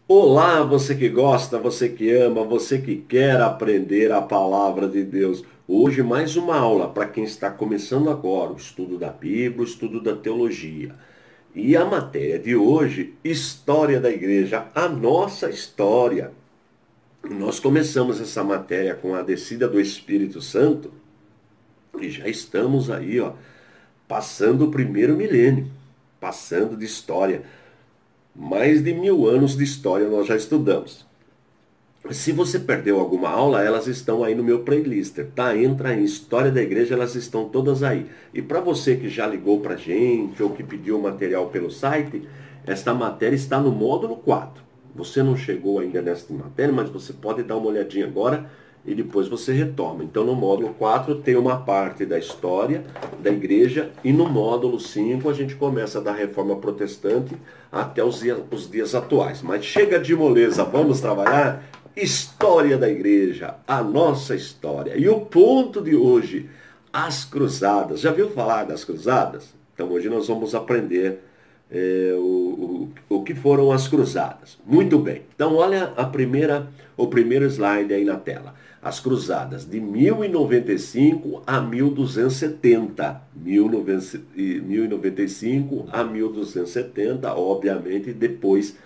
Olá, você que gosta, você que ama, você que quer aprender a palavra de Deus. Hoje mais uma aula para quem está começando agora o estudo da Bíblia, o estudo da teologia. E a matéria de hoje, História da Igreja, a nossa história. Nós começamos essa matéria com a descida do Espírito Santo e já estamos aí, passando o primeiro milênio, passando de história. Mais de 1000 anos de história nós já estudamos. Se você perdeu alguma aula, elas estão aí no meu playlist, tá? Entra em História da Igreja, elas estão todas aí. E para você que já ligou para gente ou que pediu material pelo site, esta matéria está no módulo 4. Você não chegou ainda nesta matéria, mas você pode dar uma olhadinha agora e depois você retoma. Então no módulo 4 tem uma parte da história da igreja e no módulo 5 a gente começa da Reforma Protestante até os dias atuais. Mas chega de moleza, vamos trabalhar? História da igreja, a nossa história. E o ponto de hoje, as cruzadas. Já viu falar das cruzadas? Então hoje nós vamos aprender o que foram as cruzadas. Muito bem. Então olha o primeiro slide aí na tela. As cruzadas de 1095 a 1270. 1095 a 1270, obviamente, depois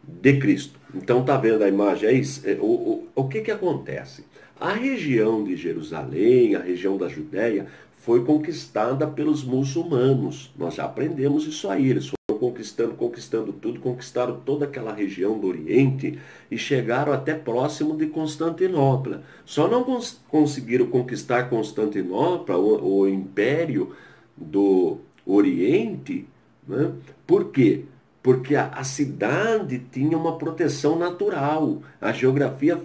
de Cristo. Então tá vendo a imagem aí? O que acontece? A região de Jerusalém, a região da Judéia, foi conquistada pelos muçulmanos. Nós já aprendemos isso aí. Eles foram conquistando tudo, conquistaram toda aquela região do Oriente e chegaram até próximo de Constantinopla. Só não conseguiram conquistar Constantinopla, o Império do Oriente, né? Por quê? Porque a cidade tinha uma proteção natural. A geografia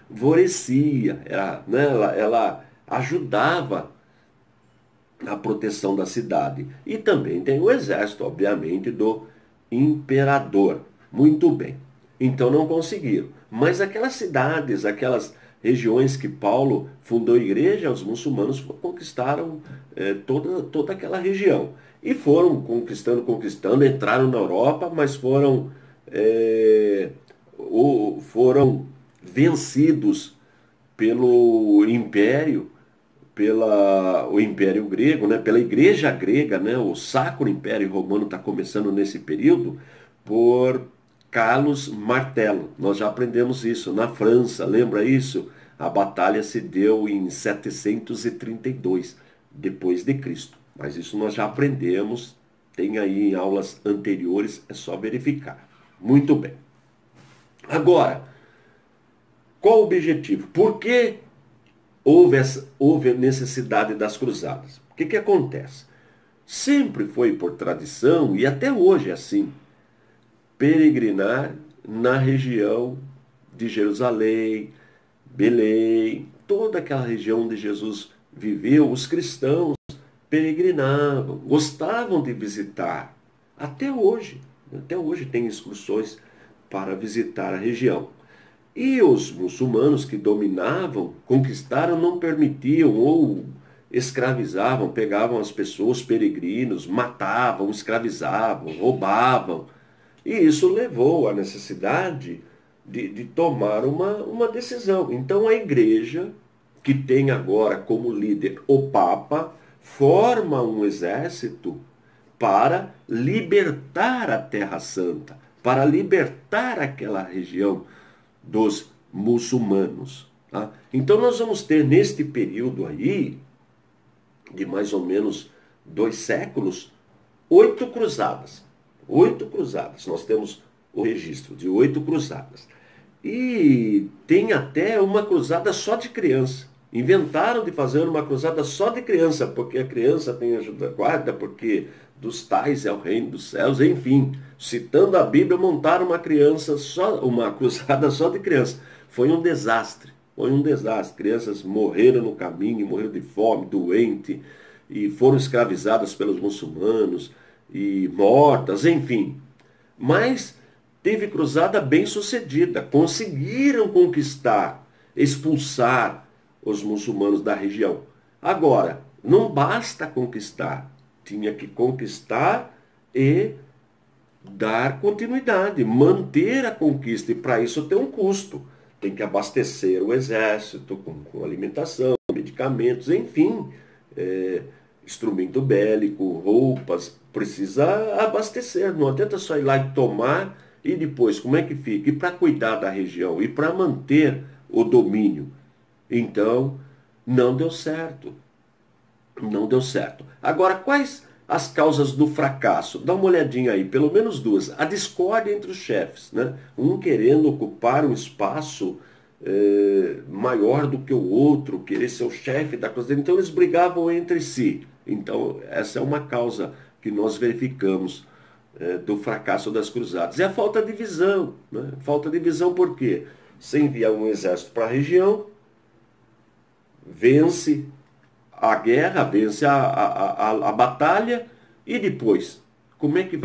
favorecia, ela ajudava a proteção da cidade. E também tem o exército, obviamente, do imperador. Muito bem. Então não conseguiram. Mas aquelas cidades, aquelas regiões que Paulo fundou a igreja, os muçulmanos conquistaram toda aquela região. E foram conquistando, entraram na Europa, mas foram vencidos pelo Império, o Império Grego, né, pela Igreja Grega, né, o Sacro Império Romano está começando nesse período, por Carlos Martelo. Nós já aprendemos isso na França, lembra isso? A batalha se deu em 732 depois de Cristo. Mas isso nós já aprendemos, tem aí em aulas anteriores, é só verificar. Muito bem. Agora, qual o objetivo? Por que houve a necessidade das cruzadas? O que acontece? Sempre foi por tradição, e até hoje é assim, peregrinar na região de Jerusalém, Belém, toda aquela região onde Jesus viveu, os cristãos peregrinavam, gostavam de visitar. Até hoje tem excursões para visitar a região. E os muçulmanos que dominavam, conquistaram, não permitiam ou escravizavam, pegavam as pessoas, peregrinos, matavam, escravizavam, roubavam. E isso levou à necessidade de tomar uma decisão. Então a igreja, que tem agora como líder o Papa, forma um exército para libertar a Terra Santa, para libertar aquela região dos muçulmanos. Tá? Então nós vamos ter neste período aí, de mais ou menos 2 séculos, 8 cruzadas. 8 cruzadas. Nós temos o registro de 8 cruzadas. E tem até uma cruzada só de criança. Inventaram de fazer uma cruzada só de criança, porque a criança tem ajuda guarda, porque dos tais é o reino dos céus, enfim. Citando a Bíblia, montaram uma cruzada só de criança. Foi um desastre. Foi um desastre. Crianças morreram no caminho, morreram de fome, doente, e foram escravizadas pelos muçulmanos, e mortas, enfim. Mas teve cruzada bem sucedida. Conseguiram conquistar, expulsar os muçulmanos da região. Agora, não basta conquistar. Tinha que conquistar e dar continuidade, manter a conquista, e para isso tem um custo. Tem que abastecer o exército com alimentação, medicamentos, enfim, instrumento bélico, roupas, precisa abastecer. Não adianta só ir lá e tomar e depois, como é que fica? E para cuidar da região, e para manter o domínio. Então, não deu certo. Não deu certo. Agora, quais as causas do fracasso? Dá uma olhadinha aí, pelo menos duas. A discórdia entre os chefes, né? Um querendo ocupar um espaço maior do que o outro, querer ser o chefe da coisa. Então, eles brigavam entre si. Então, essa é uma causa que nós verificamos do fracasso das cruzadas. E a falta de visão, né? Falta de visão por quê? Você envia um exército para a região, vence a guerra, vence a batalha, e depois, como é que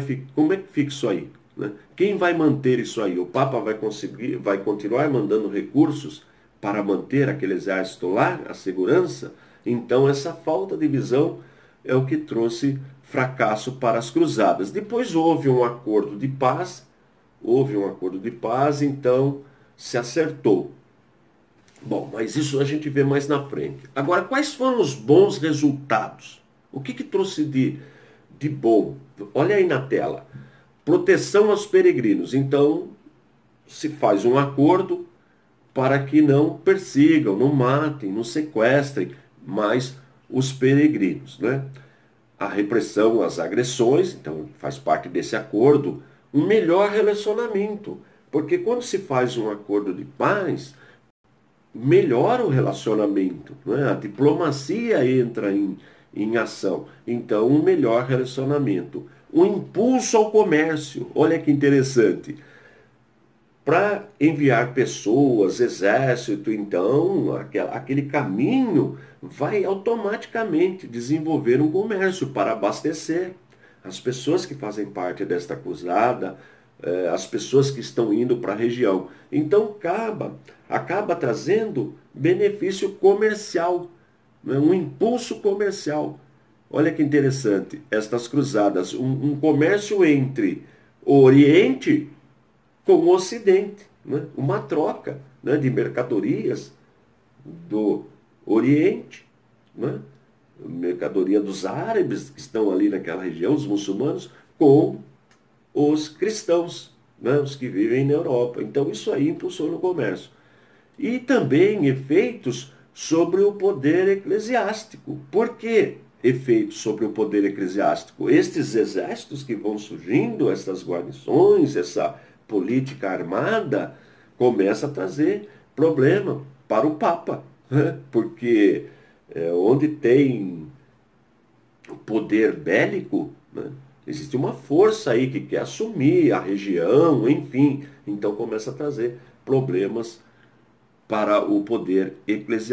fica isso aí? Né? Quem vai manter isso aí? O Papa vai continuar mandando recursos para manter aquele exército lá, a segurança? Então essa falta de visão é o que trouxe fracasso para as cruzadas. Depois houve um acordo de paz, então se acertou. Bom, mas isso a gente vê mais na frente. Agora, quais foram os bons resultados? O que trouxe de bom? Olha aí na tela. Proteção aos peregrinos. Então, se faz um acordo para que não persigam, não matem, não sequestrem mais os peregrinos, né? A repressão às agressões, então faz parte desse acordo, um melhor relacionamento. Porque quando se faz um acordo de paz, melhora o relacionamento, né? A diplomacia entra em ação. Então, um melhor relacionamento. Um impulso ao comércio. Olha que interessante. Para enviar pessoas, exército, então, aquele caminho vai automaticamente desenvolver um comércio para abastecer. As pessoas que fazem parte desta cruzada, as pessoas que estão indo para a região. Então acaba trazendo benefício comercial, né? Um impulso comercial. Olha que interessante, estas cruzadas, um comércio entre o Oriente com o Ocidente, né? Uma troca, né, de mercadorias do Oriente, né? Mercadoria dos árabes que estão ali naquela região, os muçulmanos, com os cristãos, né, os que vivem na Europa. Então isso aí impulsiona o comércio. E também efeitos sobre o poder eclesiástico. Por que efeitos sobre o poder eclesiástico? Estes exércitos que vão surgindo, essas guarnições, essa política armada, começa a trazer problema para o Papa, né? Porque onde tem poder bélico, né, existe uma força aí que quer assumir a região, enfim. Então começa a trazer problemas para o poder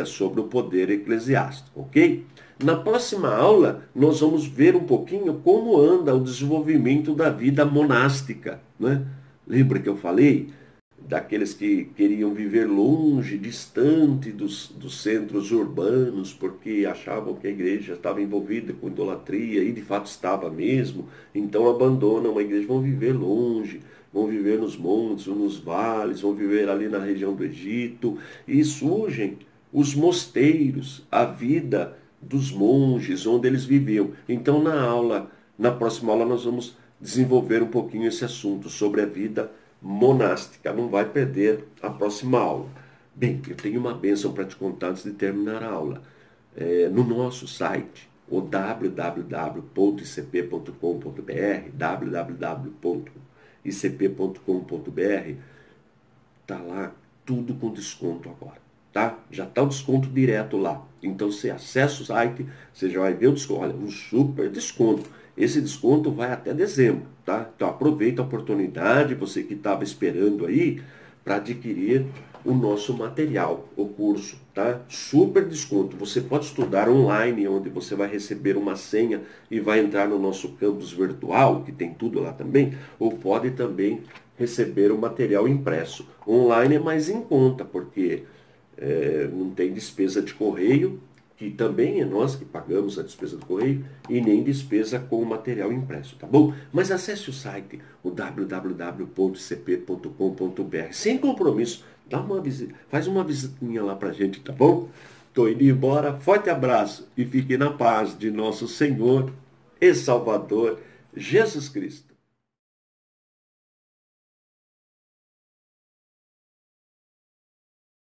sobre o poder eclesiástico, ok? Na próxima aula, nós vamos ver um pouquinho como anda o desenvolvimento da vida monástica, né? Lembra que eu falei daqueles que queriam viver longe, distante dos centros urbanos, porque achavam que a igreja estava envolvida com idolatria, e de fato estava mesmo, então abandonam a igreja, vão viver longe, vão viver nos montes, nos vales, vão viver ali na região do Egito, e surgem os mosteiros, a vida dos monges, onde eles viviam. Então na próxima aula nós vamos desenvolver um pouquinho esse assunto sobre a vida monástica. Não vai perder a próxima aula. Bem, eu tenho uma bênção para te contar antes de terminar a aula. No nosso site, o www.icp.com.br, www.icp.com.br, tá lá tudo com desconto agora, tá? Já está o desconto direto lá. Então você acessa o site, você já vai ver o desconto. Olha, um super desconto. Esse desconto vai até dezembro, tá? Então aproveita a oportunidade, você que estava esperando aí, para adquirir o nosso material, o curso, tá? Super desconto. Você pode estudar online, onde você vai receber uma senha e vai entrar no nosso campus virtual, que tem tudo lá também, ou pode também receber o material impresso. Online é mais em conta, porque não tem despesa de correio, que também é nós que pagamos a despesa do correio, e nem despesa com o material impresso, tá bom? Mas acesse o site, o www.cp.com.br, sem compromisso. Dá uma visita, faz uma visitinha lá pra gente, tá bom? Tô indo embora, forte abraço e fique na paz de nosso Senhor e Salvador Jesus Cristo.